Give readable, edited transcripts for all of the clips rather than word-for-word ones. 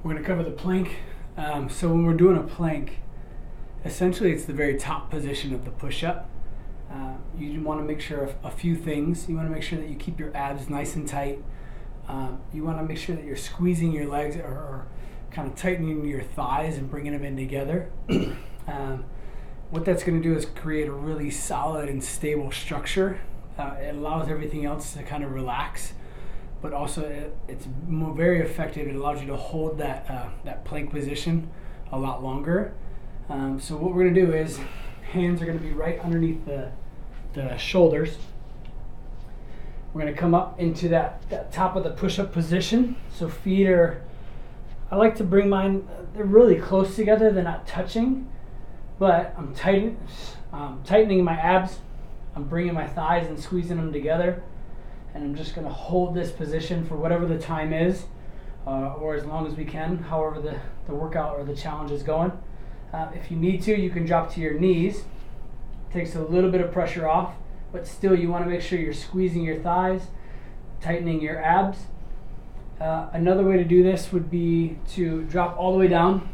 We're going to cover the plank. So when we're doing a plank, essentially it's the very top position of the push-up. You want to make sure of a few things. You want to make sure that you keep your abs nice and tight. You want to make sure that you're squeezing your legs or kind of tightening your thighs and bringing them in together. What that's going to do is create a really solid and stable structure. It allows everything else to kind of relax, but also it's very effective. It allows you to hold that plank position a lot longer. So what we're going to do is hands are going to be right underneath the shoulders. We're going to come up into that top of the push-up position. So feet are, I like to bring mine, they're really close together, they're not touching, but I'm tightening my abs. I'm bringing my thighs and squeezing them together, and I'm just going to hold this position for whatever the time is, or as long as we can, however the workout or the challenge is going. If you need to, you can drop to your knees. Takes a little bit of pressure off, but still you want to make sure you're squeezing your thighs, tightening your abs. Another way to do this would be to drop all the way down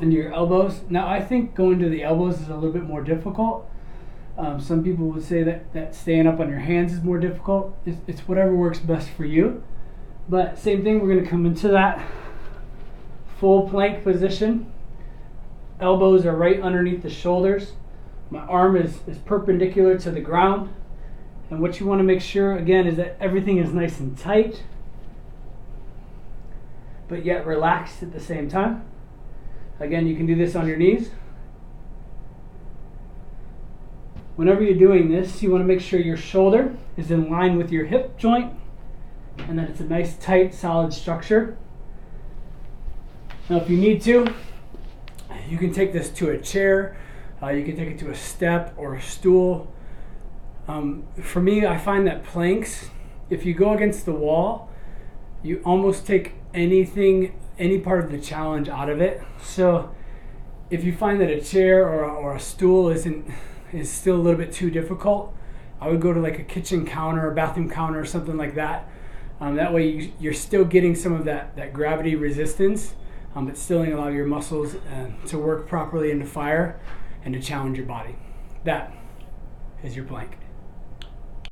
into your elbows. Now I think going to the elbows is a little bit more difficult. Some people would say that staying up on your hands is more difficult. It's whatever works best for you. But same thing, we're going to come into that full plank position. Elbows are right underneath the shoulders. My arm is perpendicular to the ground. And what you want to make sure, again, is that everything is nice and tight, but yet relaxed at the same time. Again, you can do this on your knees. Whenever you're doing this, you want to make sure your shoulder is in line with your hip joint and that it's a nice, tight, solid structure. Now, if you need to, you can take this to a chair. You can take it to a step or a stool. For me, I find that planks, if you go against the wall, you almost take any part of the challenge out of it. So if you find that a chair or a stool is still a little bit too difficult, I would go to like a kitchen counter or bathroom counter or something like that. That way you're still getting some of that gravity resistance, but still allow your muscles to work properly and to fire and to challenge your body. That is your plank.